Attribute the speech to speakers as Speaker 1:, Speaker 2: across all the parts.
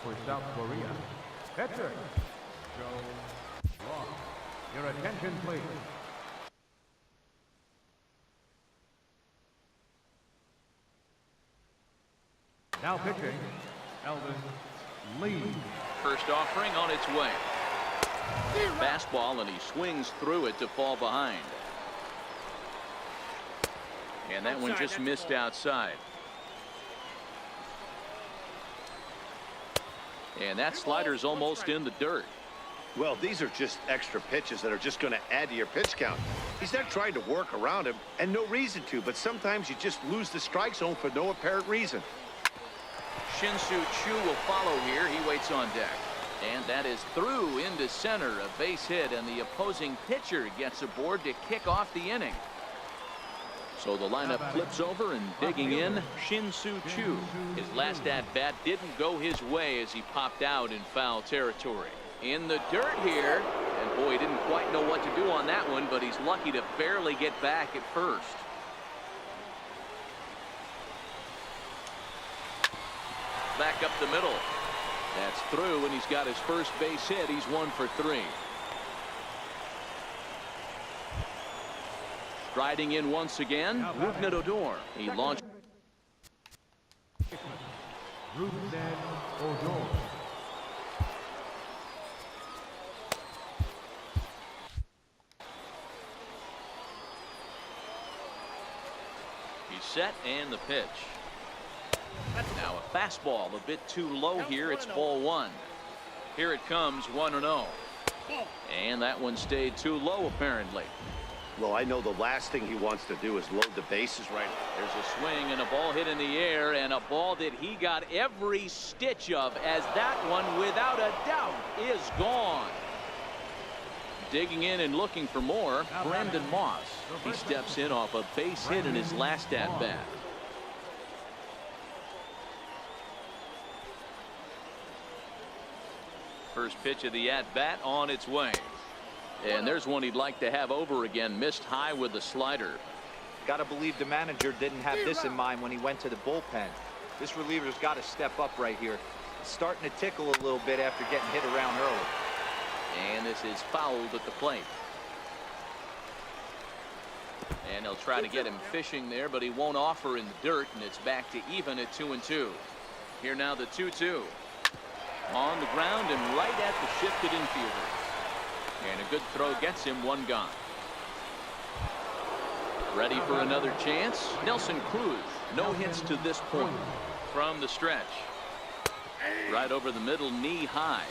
Speaker 1: For South Korea, pitcher, Joe Long. Your attention, please. Now pitching, Elvin Lee.
Speaker 2: First offering on its way. Fastball, and he swings through it to fall behind. And that one just missed outside. And that slider's almost in the dirt.
Speaker 3: Well, these are just extra pitches that are just going to add to your pitch count. He's not trying to work around him, and no reason to, but sometimes you just lose the strike zone for no apparent reason.
Speaker 2: Shin-Soo Choo will follow here. He waits on deck. And that is through into center, a base hit, and the opposing pitcher gets aboard to kick off the inning. So the lineup flips over, and digging in, Shin-Soo Choo. His last at-bat didn't go his way as he popped out in foul territory. In the dirt here, and boy, he didn't quite know what to do on that one, but he's lucky to barely get back at first. Back up the middle. That's through, and he's got his first base hit. He's 1 for 3. Striding in once again, Rougned Odor. He launched.
Speaker 1: Rougned Odor.
Speaker 2: He's set, and the pitch. Now a fastball a bit too low here. It's ball 1. Here it comes, 1-0. And that one stayed too low apparently.
Speaker 3: Well, I know the last thing he wants to do is load the bases right.
Speaker 2: There's a swing and a ball hit in the air, and a ball that he got every stitch of, as that one without a doubt is gone. Digging in and looking for more, Brandon Moss. He steps in off a base hit in his last at bat. First pitch of the at-bat on its way. And there's one he'd like to have over again. Missed high with the slider.
Speaker 4: Got to believe the manager didn't have this in mind when he went to the bullpen. This reliever's got to step up right here. It's starting to tickle a little bit after getting hit around early.
Speaker 2: And this is fouled at the plate. And they'll try to get him fishing there, but he won't offer in the dirt, and it's back to even at 2-2. Here now the 2-2. On the ground and right at the shifted infielder. And a good throw gets him, 1 gone. Ready for another chance. Nelson Cruz, no hits to this point. From the stretch. Right over the middle, knee high.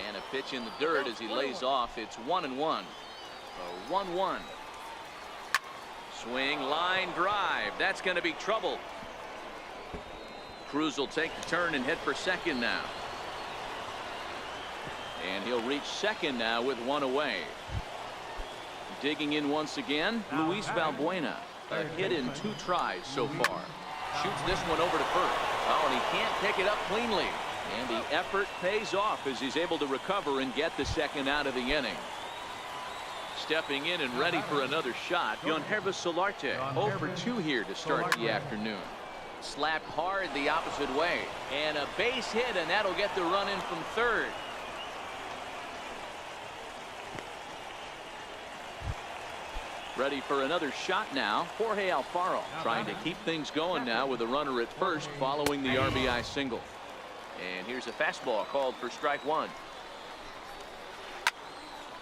Speaker 2: And a pitch in the dirt as he lays off. It's 1-1. A 1-1. Swing, line drive. That's going to be trouble. Cruz will take the turn and head for second now. And he'll reach second now with 1 away. Digging in once again, Luis Valbuena. A hit in 2 tries so far. Shoots this one over to first. Oh, and he can't pick it up cleanly. And the effort pays off as he's able to recover and get the second out of the inning. Stepping in and ready for another shot, Yangervis Solarte. 0 for 2 here to start the afternoon. Slapped hard the opposite way. And a base hit, and that'll get the run in from third. Ready for another shot now. Jorge Alfaro trying to keep things going now with a runner at first following the RBI single. And here's a fastball called for strike 1.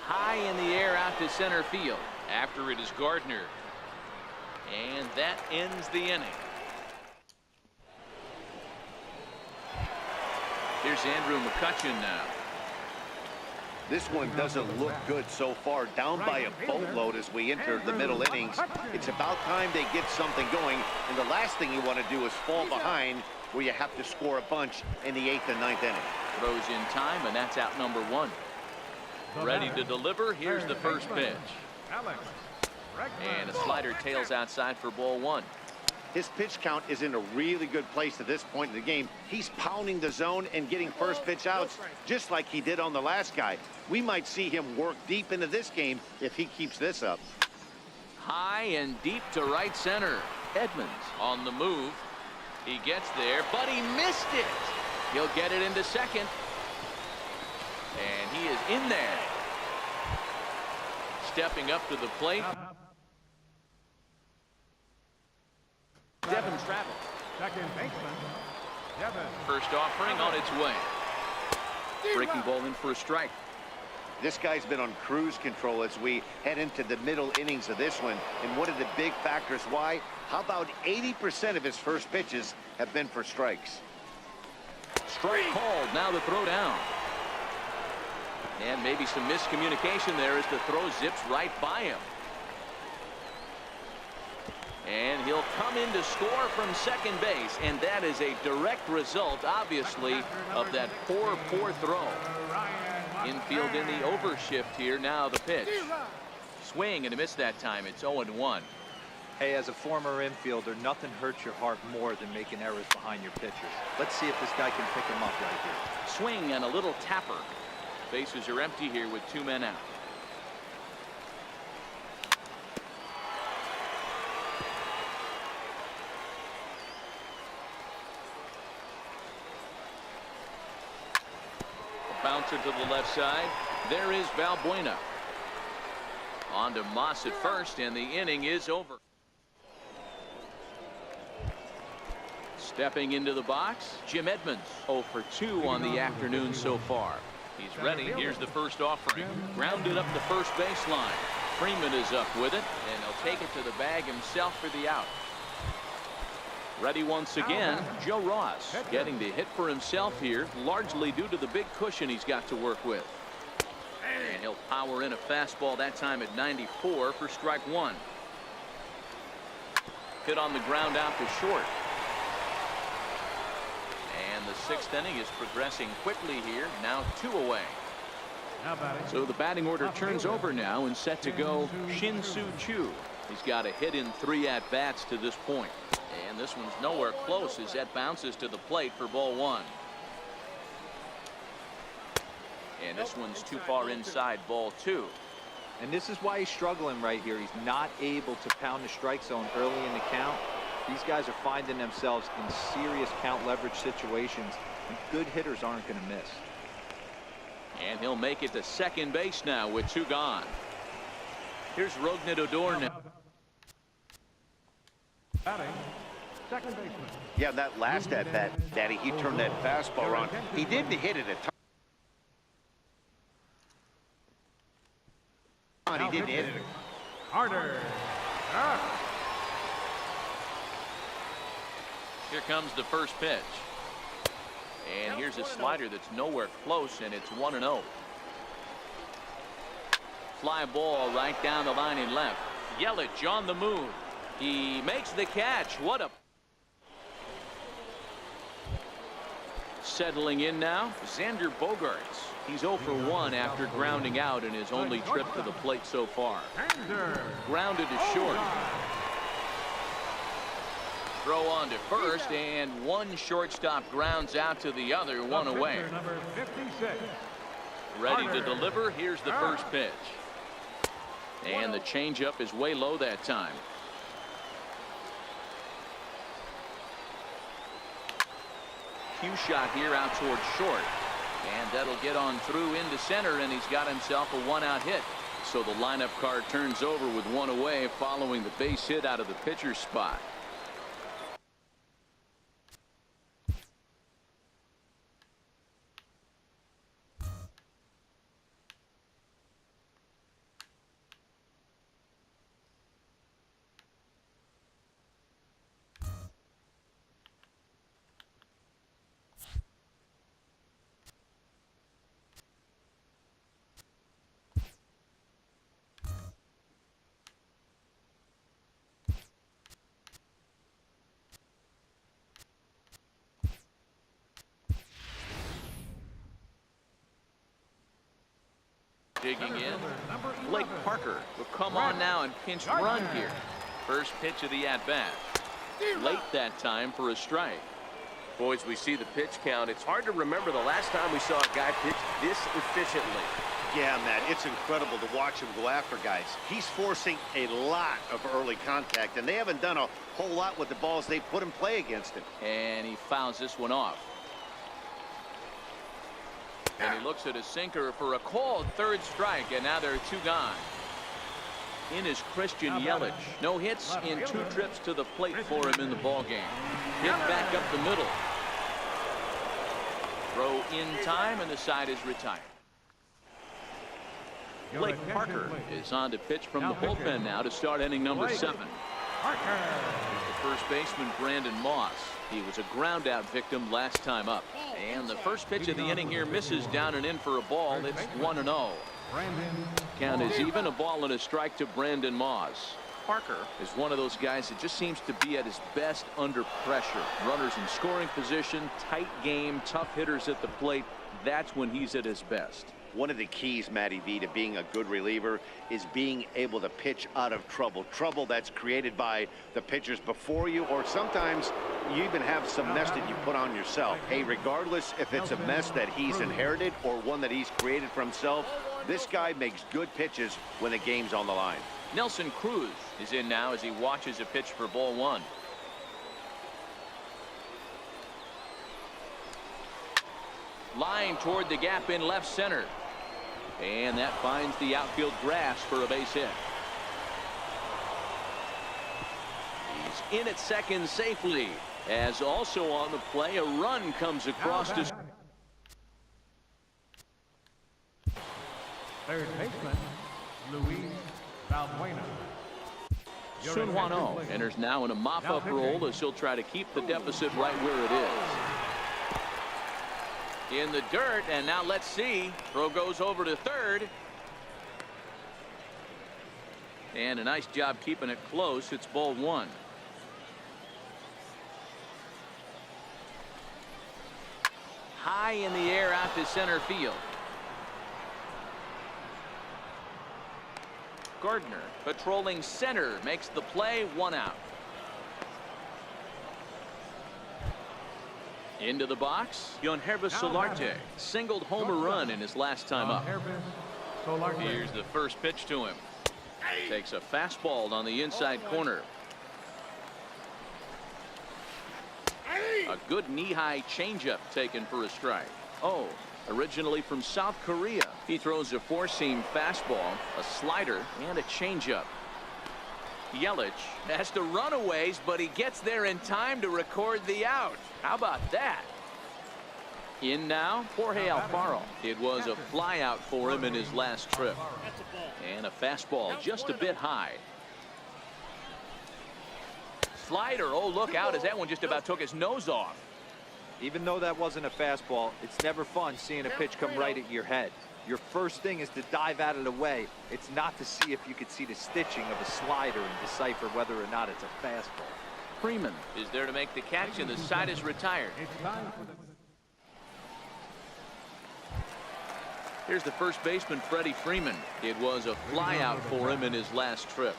Speaker 2: High in the air out to center field. After it is Gardner. And that ends the inning. Here's Andrew McCutchen now.
Speaker 3: This one doesn't look good so far. Down by a boatload as we enter the middle innings. It's about time they get something going. And the last thing you want to do is fall behind where you have to score a bunch in the 8th and 9th inning.
Speaker 2: Throws in time, and that's out number 1. Ready to deliver. Here's the first pitch. And a slider tails outside for ball 1.
Speaker 3: His pitch count is in a really good place at this point in the game. He's pounding the zone and getting first pitch outs just like he did on the last guy. We might see him work deep into this game if he keeps this up.
Speaker 2: High and deep to right center. Edmonds on the move. He gets there, but he missed it. He'll get it into second. And he is in there. Stepping up to the plate. Devin Travis.
Speaker 1: Second baseman, Devin.
Speaker 2: First offering on its way. Breaking ball in for a strike.
Speaker 3: This guy's been on cruise control as we head into the middle innings of this one. And one of the big factors why, how about 80% of his first pitches have been for strikes?
Speaker 2: Strike called. Now the throw down. And maybe some miscommunication there as the throw zips right by him. And he'll come in to score from second base. And that is a direct result, obviously, of that poor throw. Infield in the overshift here. Now the pitch. Swing and a miss that time. It's 0-1.
Speaker 4: Hey, as a former infielder, nothing hurts your heart more than making errors behind your pitchers. Let's see if this guy can pick him up right here.
Speaker 2: Swing and a little tapper. Bases are empty here with 2 men out. Bouncer to the left side. There is Valbuena. On to Moss at first, and the inning is over. Stepping into the box, Jim Edmonds. 0 for 2 on the afternoon so far. He's ready. Here's the first offering. Grounded up the first baseline. Freeman is up with it, and he'll take it to the bag himself for the out. Ready once again, Joe Ross getting the hit for himself here, largely due to the big cushion he's got to work with. And he'll power in a fastball that time at 94 for strike 1. Hit on the ground out to short. And the 6th inning is progressing quickly here, now 2 away. So the batting order turns over now and set to go Shin-Soo Choo. He's got a hit in 3 at-bats to this point. And this one's nowhere close as that bounces to the plate for ball 1. And this one's too far inside, ball 2.
Speaker 4: And this is why he's struggling right here. He's not able to pound the strike zone early in the count. These guys are finding themselves in serious count leverage situations, and good hitters aren't going to miss.
Speaker 2: And he'll make it to second base now with 2 gone. Here's Rougned Odor now.
Speaker 1: Batting, second baseman.
Speaker 3: Yeah, that last at bat, Daddy, he turned that fastball around. He didn't hit it a ton. He didn't hit it.
Speaker 1: Harder.
Speaker 2: Here comes the first pitch. And here's a slider that's nowhere close, and it's 1-0. Fly ball right down the line in left. Yelich on the move. He makes the catch. What a... Settling in now, Xander Bogaerts. He's 0 for 1 after grounding out in his only trip to the plate so far. Grounded to short. Throw on to first, and one shortstop grounds out to the other, 1 away.
Speaker 1: Number 56.
Speaker 2: Ready to deliver. Here's the first pitch. And the changeup is way low that time. Cue shot here out towards short. And that'll get on through into center, and he's got himself a 1-out hit. So the lineup card turns over with 1 away following the base hit out of the pitcher's spot. Digging in, Blake Parker will come on now and pinch run here. First pitch of the at-bat. Late that time for a strike.
Speaker 5: Boys, we see the pitch count. It's hard to remember the last time we saw a guy pitch this efficiently.
Speaker 3: Yeah, Matt, it's incredible to watch him go after guys. He's forcing a lot of early contact, and they haven't done a whole lot with the balls they put in play against him.
Speaker 2: And he fouls this one off. And he looks at his sinker for a called third strike, and now there are two gone. In is Christian Yelich. No hits in 2 trips to the plate for him in the ball game. Hit back up the middle. Throw in time, and the side is retired. Blake Parker is on to pitch from the bullpen now to start inning number 7. The first baseman, Brandon Moss. He was a ground out victim last time up. And the first pitch of the inning here misses down and in for a ball. It's 1-0. Count is even, a ball and a strike to Brandon Moss. Parker is one of those guys that just seems to be at his best under pressure. Runners in scoring position, tight game, tough hitters at the plate. That's when he's at his best.
Speaker 3: One of the keys, Matty V, to being a good reliever is being able to pitch out of trouble. Trouble that's created by the pitchers before you, or sometimes you even have some mess that you put on yourself. Hey, regardless if it's a mess that he's inherited or one that he's created for himself, this guy makes good pitches when the game's on the line.
Speaker 2: Nelson Cruz is in now as he watches a pitch for ball 1. Line toward the gap in left center. And that finds the outfield grass for a base hit. He's in at second safely, as also on the play a run comes across to
Speaker 1: Third baseman, Luis Valbuena.
Speaker 2: Sun Hwan-Oh enters now in a mop-up role as he'll try to keep the deficit right where it is. In the dirt, and now let's see. Throw goes over to third. And a nice job keeping it close. It's ball 1. High in the air out to center field. Gardner patrolling center makes the play, 1 out. Into the box, Yonhervis Solarte singled home a run in his last time up. Here's the first pitch to him. Takes a fastball on the inside corner. A good knee-high changeup taken for a strike. Oh, originally from South Korea, he throws a 4-seam fastball, a slider, and a changeup. Yelich has to run a ways, but he gets there in time to record the out. How about that? In now, Jorge Alfaro. It was a fly out for him in his last trip. And a fastball just a bit high. Slider, oh look out as that one just about took his nose off.
Speaker 4: Even though that wasn't a fastball, it's never fun seeing a pitch come right at your head. Your first thing is to dive out of the way. It's not to see if you could see the stitching of a slider and decipher whether or not it's a fastball.
Speaker 2: Freeman is there to make the catch, and the side is retired. Here's the first baseman, Freddie Freeman. It was a fly out for him in his last trip.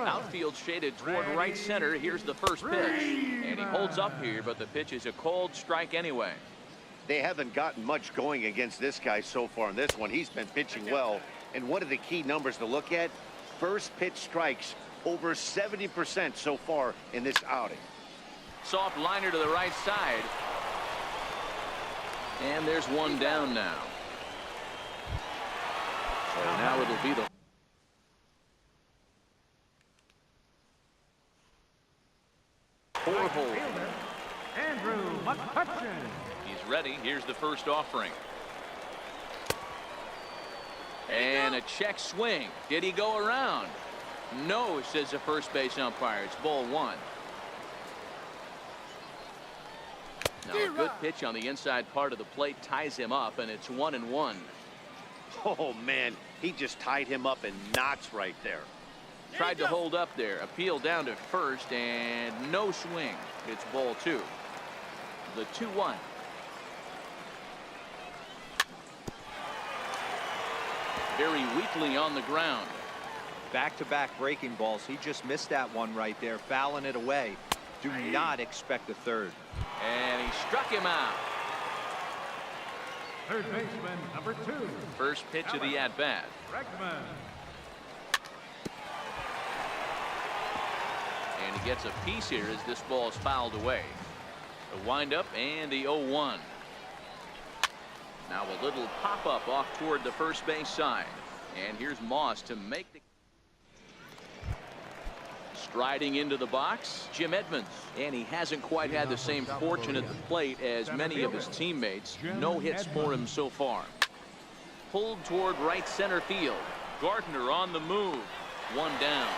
Speaker 2: Outfield shaded toward right center. Here's the first pitch. And he holds up here, but the pitch is a called strike anyway.
Speaker 3: They haven't gotten much going against this guy so far in this one. He's been pitching well. And one of the key numbers to look at, first pitch strikes over 70% so far in this outing.
Speaker 2: Soft liner to the right side. And there's one down now. So now it'll be the four-hole.
Speaker 1: Andrew McCutcheon.
Speaker 2: He's ready. Here's the first offering. And a check swing. Did he go around? No, says the first base umpire. It's ball 1. Now a good pitch on the inside part of the plate ties him up, and it's 1-1.
Speaker 3: Oh, man, he just tied him up in knots right there.
Speaker 2: Tried to hold up there. Appeal down to first, and no swing. It's ball 2. The 2-1. Very weakly on the ground.
Speaker 4: Back-to-back breaking balls. He just missed that one right there, fouling it away. Do not expect a third.
Speaker 2: And he struck him out.
Speaker 1: Third baseman, number 2.
Speaker 2: First pitch of the at-bat.
Speaker 1: Bregman.
Speaker 2: And he gets a piece here as this ball is fouled away. The windup and the 0-1. Now a little pop-up off toward the first base side. And here's Moss to make the... Striding into the box, Jim Edmonds. And he hasn't quite had the same fortune at the plate as many of his teammates. No hits for him so far. Pulled toward right center field. Gardner on the move. One down.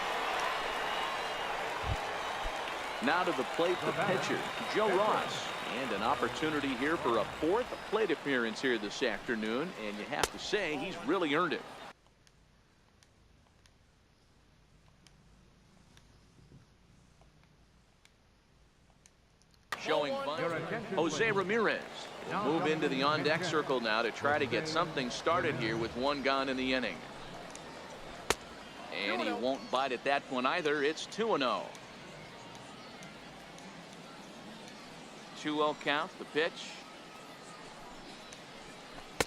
Speaker 2: Now to the plate, the pitcher, Joe Ross. And an opportunity here for a 4th plate appearance here this afternoon. And you have to say, he's really earned it. Showing bunt, Jose Ramirez will move into the on-deck circle now to try to get something started here with 1 gone in the inning. And he won't bite at that one either. It's 2-0. 2-0 count, the pitch.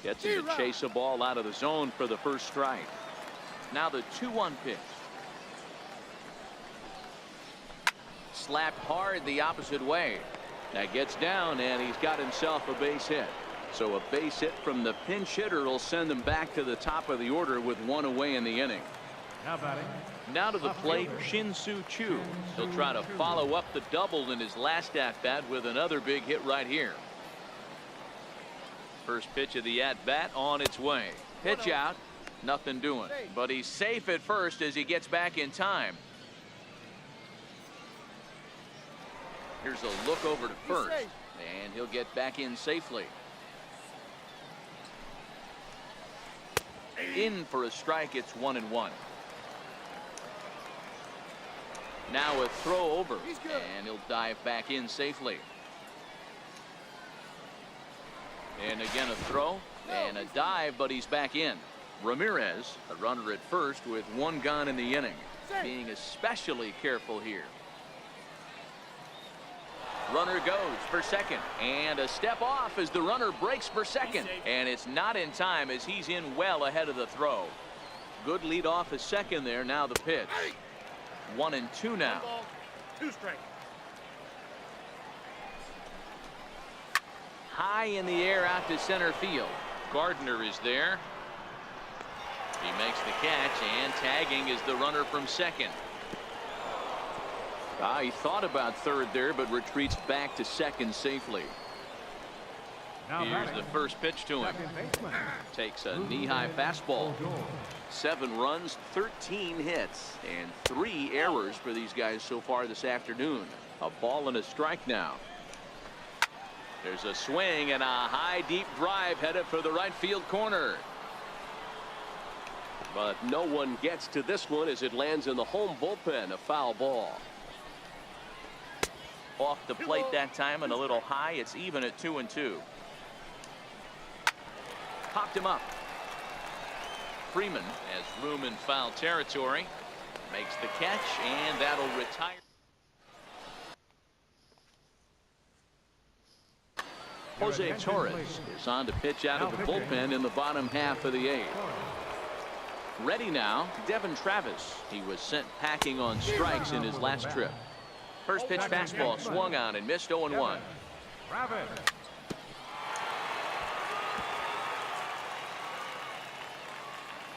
Speaker 2: Gets him to chase a ball out of the zone for the first strike. Now the 2-1 pitch. Slapped hard the opposite way. That gets down, and he's got himself a base hit. So a base hit from the pinch hitter will send him back to the top of the order with 1 away in the inning. Now to the plate, Shin-Soo Choo. He'll try to follow up the double in his last at-bat with another big hit right here. First pitch of the at-bat on its way. Pitch out, nothing doing. But he's safe at first as he gets back in time. Here's a look over to first, and he'll get back in safely. In for a strike. It's 1-1. Now a throw over, and he'll dive back in safely. And again a throw and a dive, but he's back in. Ramirez, a runner at first with 1 gone in the inning, being especially careful here. Runner goes for second, and a step off as the runner breaks for second, and it's not in time as he's in well ahead of the throw. Good lead off at second there. Now the pitch. 1-2 now.
Speaker 1: 2 strike.
Speaker 2: High in the air out to center field. Gardner is there. He makes the catch, and tagging is the runner from second. He thought about third there, but retreats back to second safely. Here's the first pitch to him. Takes a knee-high fastball. 7 runs, 13 hits, and 3 errors for these guys so far this afternoon. A ball and a strike now. There's a swing and a high, deep drive headed for the right field corner.
Speaker 5: But no one gets to this one as it lands in the home bullpen. A foul ball.
Speaker 2: Off the plate that time and a little high. It's even at 2-2. Popped him up. Freeman has room in foul territory. Makes the catch, and that'll retire. Jose Torres is on to pitch out of the bullpen in the bottom half of the 8th. Ready now, Devin Travis. He was sent packing on strikes in his last trip. First pitch fastball swung on and missed. 0-1.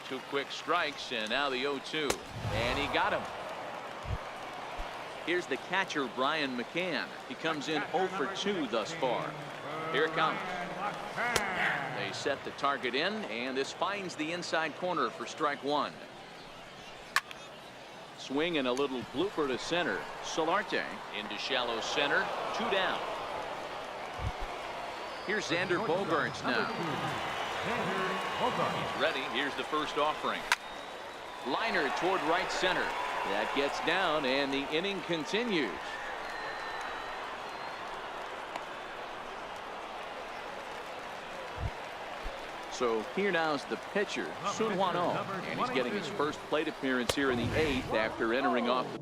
Speaker 2: 2 quick strikes, and now the 0-2, and he got him. Here's the catcher, Brian McCann. He comes in 0 for 2 thus far. Here it comes. They set the target in, and this finds the inside corner for strike 1. Swing and a little blooper to center. Solarte into shallow center. 2 down. Here's Xander Bogaerts now. He's ready. Here's the first offering. Liner toward right center. That gets down, and the inning continues. So here now is the pitcher, Sun Hwan-oh, and he's getting his first plate appearance here in the 8th after entering off the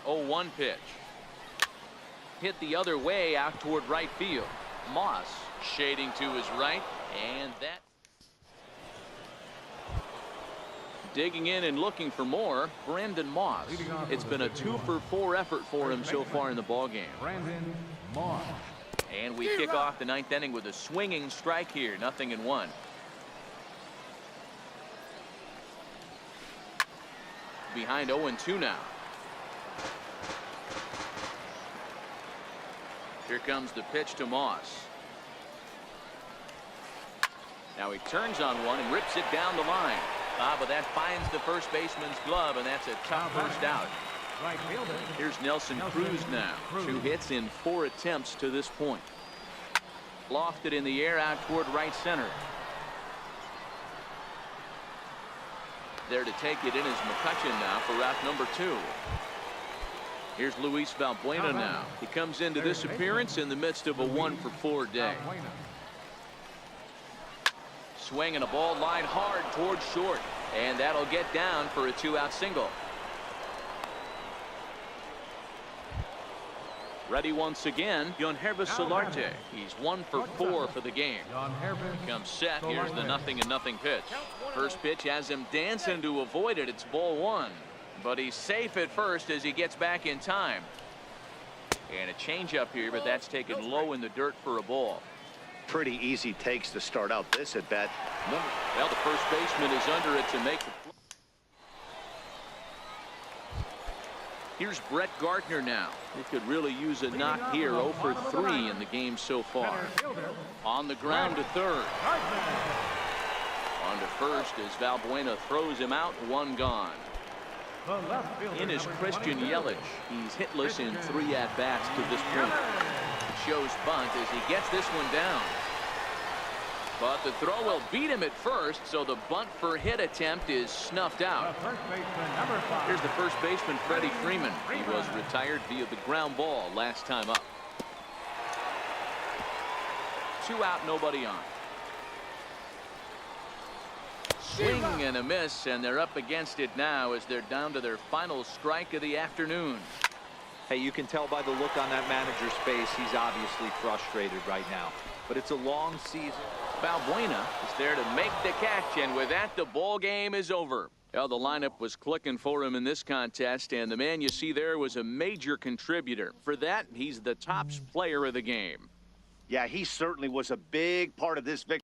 Speaker 2: 0-1 pitch. Hit the other way out toward right field. Moss shading to his right, and that. Digging in and looking for more, Brandon Moss. It's been a 2-for-4 effort for him so far in the ballgame.
Speaker 1: Brandon Moss.
Speaker 2: And we kick off the 9th inning with a swinging strike here, 0-1. Behind 0-2 now. Here comes the pitch to Moss. Now he turns on one and rips it down the line. But that finds the first baseman's glove, and that's a tough first out.
Speaker 1: Right fielder.
Speaker 2: Here's Nelson Cruz now. 2 hits in 4 attempts to this point. Lofted in the air out toward right center. There to take it in is McCutcheon now for route number 2. Here's Luis Valbuena now. He comes into this appearance in the midst of a 1-for-4 day. Swinging a ball line hard towards short, and that'll get down for a 2-out single. Ready once again, Yonhervis Solarte. He's 1-for-4 for the game. He comes set. Here's the 0-0 pitch. First pitch has him dancing to avoid it. It's ball 1, but he's safe at first as he gets back in time. And a changeup here, but that's taken low in the dirt for a ball.
Speaker 3: Pretty easy takes to start out this at bat.
Speaker 2: Well, the first baseman is under it to make the play. Here's Brett Gardner now. He could really use a knock here. 0-for-3 in the game so far. On the ground to third. On to first as Valbuena throws him out. 1 gone. In is Christian Yelich. He's hitless in 3 at-bats to this point. Shows bunt as he gets this one down. But the throw will beat him at first, so the bunt for hit attempt is snuffed out. Here's the first baseman, Freddie Freeman. He was retired via the ground ball last time up. 2 out, nobody on. Swing and a miss, and they're up against it now as they're down to their final strike of the afternoon.
Speaker 4: Hey, you can tell by the look on that manager's face, he's obviously frustrated right now. But it's a long season.
Speaker 2: Valbuena is there to make the catch, and with that, the ball game is over. Well, the lineup was clicking for him in this contest, and the man you see there was a major contributor. For that, he's the top player of the game.
Speaker 3: Yeah, he certainly was a big part of this victory.